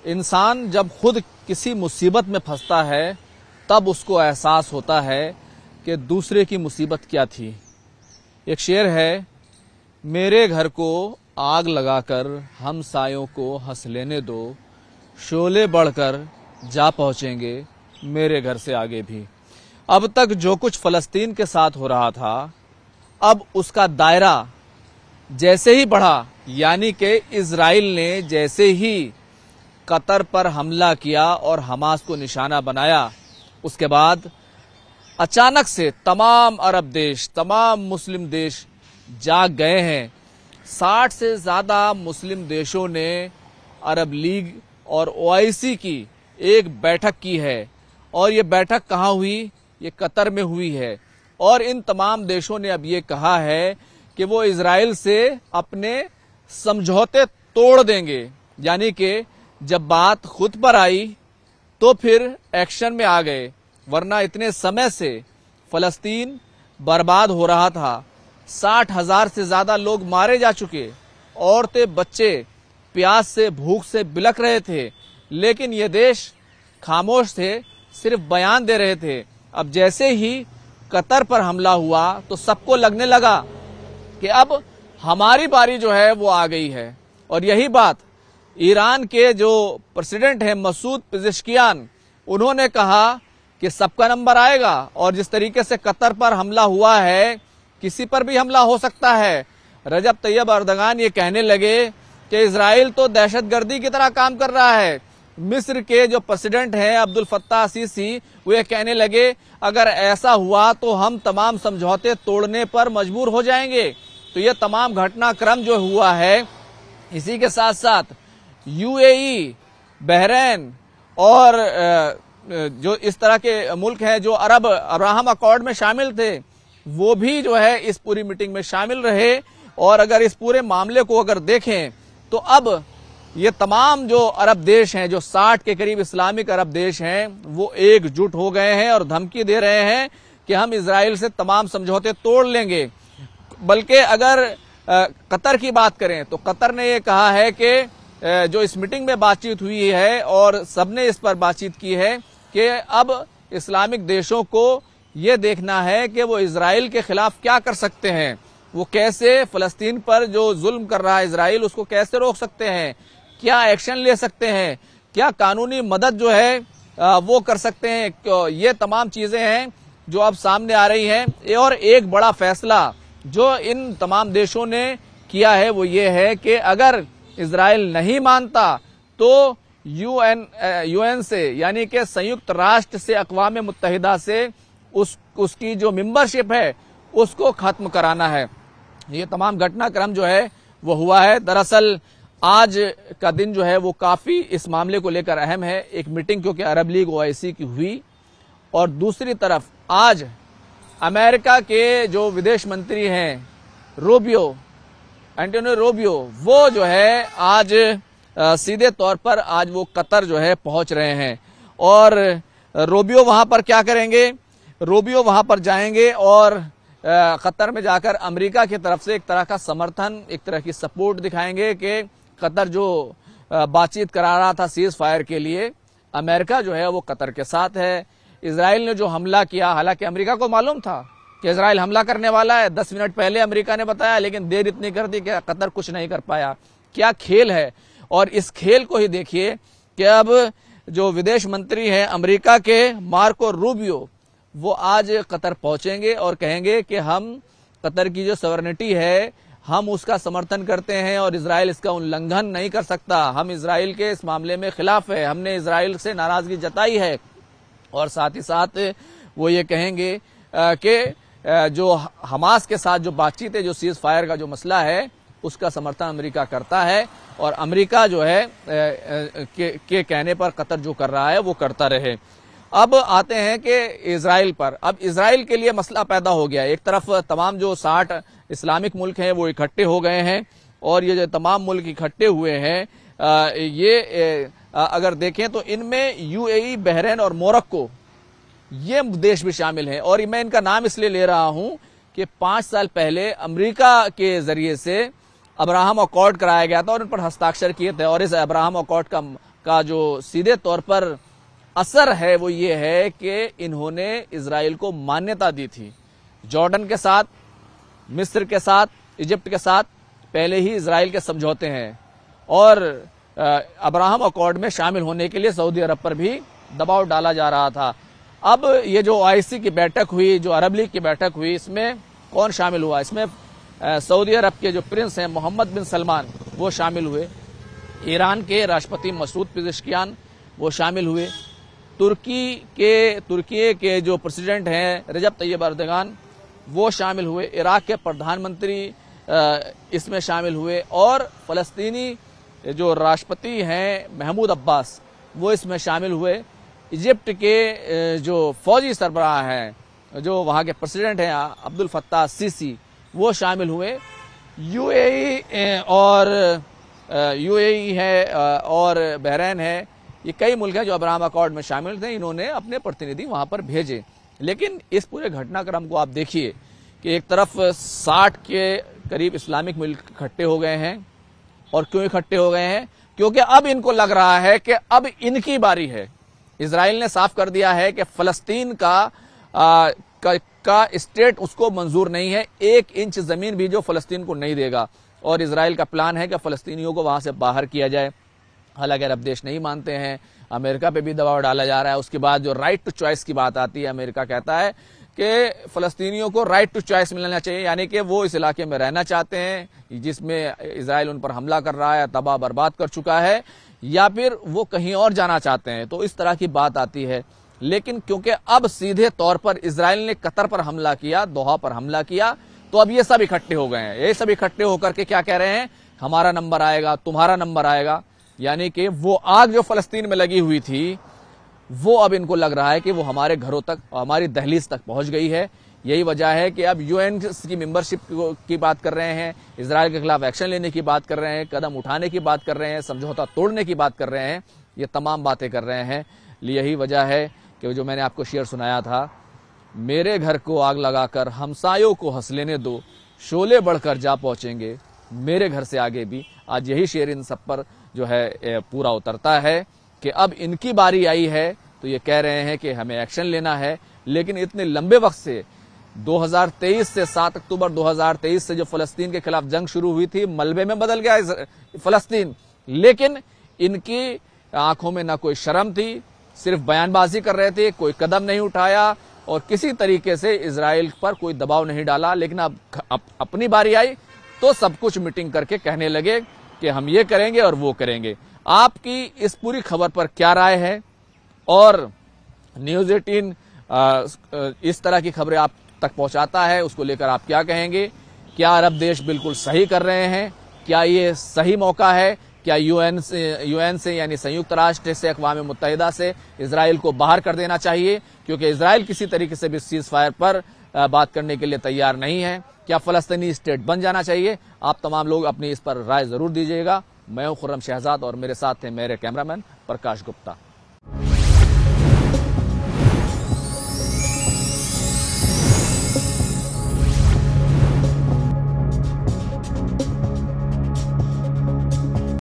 इंसान जब खुद किसी मुसीबत में फंसता है तब उसको एहसास होता है कि दूसरे की मुसीबत क्या थी। एक शेर है, मेरे घर को आग लगाकर हमसायों को हंस लेने दो, शोले बढ़कर जा पहुंचेंगे मेरे घर से आगे भी। अब तक जो कुछ फलस्तीन के साथ हो रहा था, अब उसका दायरा जैसे ही बढ़ा, यानी कि इजराइल ने जैसे ही कतर पर हमला किया और हमास को निशाना बनाया, उसके बाद अचानक से तमाम अरब देश, तमाम मुस्लिम देश जाग गए हैं। 60 से ज्यादा मुस्लिम देशों ने अरब लीग और ओआईसी की एक बैठक की है और ये बैठक कहाँ हुई? ये कतर में हुई है। और इन तमाम देशों ने अब ये कहा है कि वो इजराइल से अपने समझौते तोड़ देंगे, यानी कि जब बात खुद पर आई तो फिर एक्शन में आ गए, वरना इतने समय से फलस्तीन बर्बाद हो रहा था। 60,000 से ज्यादा लोग मारे जा चुके, औरतें बच्चे प्यास से भूख से बिलख रहे थे, लेकिन ये देश खामोश थे, सिर्फ बयान दे रहे थे। अब जैसे ही कतर पर हमला हुआ तो सबको लगने लगा कि अब हमारी बारी जो है वो आ गई है। और यही बात ईरान के जो प्रेसिडेंट हैं मसूद पेजेश्कियान, उन्होंने कहा कि सबका नंबर आएगा और जिस तरीके से कतर पर हमला हुआ है किसी पर भी हमला हो सकता है। रजब तैयब अर्दगान ये कहने लगे कि इजराइल तो दहशतगर्दी की तरह काम कर रहा है। मिस्र के जो प्रेसिडेंट हैं अब्दुल फत्ताह सीसी, वो ये कहने लगे अगर ऐसा हुआ तो हम तमाम समझौते तोड़ने पर मजबूर हो जाएंगे। तो ये तमाम घटनाक्रम जो हुआ है, इसी के साथ साथ यूएई, बहरीन और जो इस तरह के मुल्क हैं जो अब्राहम अकॉर्ड में शामिल थे, वो भी जो है इस पूरी मीटिंग में शामिल रहे। और अगर इस पूरे मामले को अगर देखें तो अब ये तमाम जो अरब देश हैं, जो 60 के करीब इस्लामिक अरब देश हैं, वो एकजुट हो गए हैं और धमकी दे रहे हैं कि हम इजराइल से तमाम समझौते तोड़ लेंगे। बल्कि अगर कतर की बात करें तो कतर ने ये कहा है कि जो इस मीटिंग में बातचीत हुई है और सबने इस पर बातचीत की है कि अब इस्लामिक देशों को ये देखना है कि वो इजराइल के खिलाफ क्या कर सकते हैं, वो कैसे फलस्तीन पर जो जुल्म कर रहा है इजराइल, उसको कैसे रोक सकते हैं, क्या एक्शन ले सकते हैं, क्या कानूनी मदद जो है वो कर सकते हैं। ये तमाम चीजें हैं जो अब सामने आ रही हैं। और एक बड़ा फैसला जो इन तमाम देशों ने किया है वो ये है कि अगर इजराइल नहीं मानता तो यूएन से, यानी कि संयुक्त राष्ट्र से, अक़वाम मुत्तहिदा से उसकी जो मेंबरशिप है उसको खत्म कराना है। ये तमाम घटनाक्रम जो है वो हुआ है। दरअसल आज का दिन जो है वो काफी इस मामले को लेकर अहम है। एक मीटिंग क्योंकि अरब लीग ओआईसी की हुई, और दूसरी तरफ आज अमेरिका के जो विदेश मंत्री हैं एंटोनियो रूबियो, वो जो है आज सीधे तौर पर आज वो कतर जो है पहुंच रहे हैं। और रूबियो वहां पर क्या करेंगे? रूबियो वहां पर जाएंगे और कतर में जाकर अमेरिका की तरफ से एक तरह का समर्थन, एक तरह की सपोर्ट दिखाएंगे कि कतर जो बातचीत करा रहा था सीज फायर के लिए, अमेरिका जो है वो कतर के साथ है। इजराइल ने जो हमला किया, हालांकि अमेरिका को मालूम था कि इजराइल हमला करने वाला है, 10 मिनट पहले अमेरिका ने बताया, लेकिन देर इतनी कर दी कि कतर कुछ नहीं कर पाया। क्या खेल है! और इस खेल को ही देखिए कि अब जो विदेश मंत्री हैं अमेरिका के मार्को रूबियो, वो आज कतर पहुंचेंगे और कहेंगे कि हम कतर की जो सॉवरेनिटी है हम उसका समर्थन करते हैं और इजराइल इसका उल्लंघन नहीं कर सकता। हम इजराइल के इस मामले में खिलाफ है, हमने इजराइल से नाराजगी जताई है। और साथ ही साथ वो ये कहेंगे कि जो हमास के साथ जो बातचीत है, जो सीज फायर का जो मसला है, उसका समर्थन अमेरिका करता है और अमेरिका जो है के कहने पर कतर जो कर रहा है वो करता रहे। अब आते हैं कि इजराइल पर। अब इजराइल के लिए मसला पैदा हो गया। एक तरफ तमाम जो 60 इस्लामिक मुल्क हैं वो इकट्ठे हो गए हैं और ये जो तमाम मुल्क इकट्ठे हुए हैं, अगर देखें तो इनमें यूएई, बहरीन और मोरक्को, ये देश भी शामिल हैं। और मैं इनका नाम इसलिए ले रहा हूं कि 5 साल पहले अमेरिका के जरिए से अब्राहम अकॉर्ड कराया गया था और इन पर हस्ताक्षर किए थे। और इस अब्राहम अकॉर्ड का का जो सीधे तौर पर असर है वो ये है कि इन्होंने इजराइल को मान्यता दी थी। जॉर्डन के साथ, मिस्र के साथ, इजिप्ट के साथ पहले ही इजराइल के समझौते हैं और अब्राहम अकॉर्ड में शामिल होने के लिए सऊदी अरब पर भी दबाव डाला जा रहा था। अब ये जो OIC की बैठक हुई, जो अरब लीग की बैठक हुई, इसमें कौन शामिल हुआ? इसमें सऊदी अरब के जो प्रिंस हैं मोहम्मद बिन सलमान वो शामिल हुए, ईरान के राष्ट्रपति मसूद पेजेश्कियान वो शामिल हुए, तुर्की के जो प्रेसिडेंट हैं रजब तैयब अर्दगान वो शामिल हुए, इराक के प्रधानमंत्री इसमें शामिल हुए और फलस्तीनी जो राष्ट्रपति हैं महमूद अब्बास वो इसमें शामिल हुए। इजिप्ट के जो फौजी सरबराह हैं, जो वहाँ के प्रेसिडेंट हैं अब्दुल फत्ताह सीसी वो शामिल हुए। यूएई है और बहरीन है, ये कई मुल्क हैं जो अब्राहम अकॉर्ड में शामिल थे। इन्होंने अपने प्रतिनिधि वहां पर भेजे। लेकिन इस पूरे घटनाक्रम को आप देखिए कि एक तरफ 60 के करीब इस्लामिक मुल्क इकट्ठे हो गए हैं। और क्यों इकट्ठे हो गए हैं? क्योंकि अब इनको लग रहा है कि अब इनकी बारी है। इजराइल ने साफ कर दिया है कि फलस्तीन का स्टेट उसको मंजूर नहीं है, 1 इंच जमीन भी जो फलस्तीन को नहीं देगा। और इजराइल का प्लान है कि फलस्तीनियों को वहां से बाहर किया जाए। हालांकि अरब देश नहीं मानते हैं, अमेरिका पे भी दबाव डाला जा रहा है। उसके बाद जो राइट टू चॉइस की बात आती है, अमेरिका कहता है कि फलस्तीनियों को राइट टू चॉइस मिलना चाहिए, यानी कि वो इस इलाके में रहना चाहते हैं जिसमें इजराइल उन पर हमला कर रहा है, तबाह बर्बाद कर चुका है, या फिर वो कहीं और जाना चाहते हैं। तो इस तरह की बात आती है। लेकिन क्योंकि अब सीधे तौर पर इजराइल ने कतर पर हमला किया, दोहा पर हमला किया, तो अब ये सब इकट्ठे हो गए हैं। ये सब इकट्ठे होकर के क्या कह रहे हैं? हमारा नंबर आएगा, तुम्हारा नंबर आएगा। यानी कि वो आग जो फलस्तीन में लगी हुई थी वो अब इनको लग रहा है कि वो हमारे घरों तक, हमारी दहलीज तक पहुंच गई है। यही वजह है कि अब यूएन की मेंबरशिप की बात कर रहे हैं, इजराइल के खिलाफ एक्शन लेने की बात कर रहे हैं, कदम उठाने की बात कर रहे हैं, समझौता तोड़ने की बात कर रहे हैं, ये तमाम बातें कर रहे हैं। यही वजह है कि जो मैंने आपको शेर सुनाया था, मेरे घर को आग लगाकर हमसायों को हंस लेने दो, शोले बढ़कर जा पहुंचेंगे मेरे घर से आगे भी। आज यही शेर इन सब पर जो है पूरा उतरता है कि अब इनकी बारी आई है, तो ये कह रहे हैं कि हमें एक्शन लेना है। लेकिन इतने लंबे वक्त से 2023 से 7 अक्टूबर 2023 से जो फलस्तीन के खिलाफ जंग शुरू हुई थी, मलबे में बदल गया फलस्तीन। लेकिन इनकी आंखों में ना कोई शर्म थी, सिर्फ बयानबाजी कर रहे थे, कोई कदम नहीं उठाया और किसी तरीके से इजराइल पर कोई दबाव नहीं डाला। लेकिन अब अपनी बारी आई तो सब कुछ मीटिंग करके कहने लगे कि हम ये करेंगे और वो करेंगे। आपकी इस पूरी खबर पर क्या राय है? और न्यूज़ 18 इस तरह की खबरें आप तक पहुंचाता है, उसको लेकर आप क्या कहेंगे? क्या अरब देश बिल्कुल सही कर रहे हैं? क्या ये सही मौका है? क्या यूएन से यानी संयुक्त राष्ट्र से, अक़वाम मुत्तहिदा से इजराइल को बाहर कर देना चाहिए? क्योंकि इजराइल किसी तरीके से भी सीज फायर पर बात करने के लिए तैयार नहीं है। क्या फलस्तीनी स्टेट बन जाना चाहिए? आप तमाम लोग अपनी इस पर राय जरूर दीजिएगा। मैं हूं खुर्रम शहजाद और मेरे साथ थे मेरे कैमरामैन प्रकाश गुप्ता।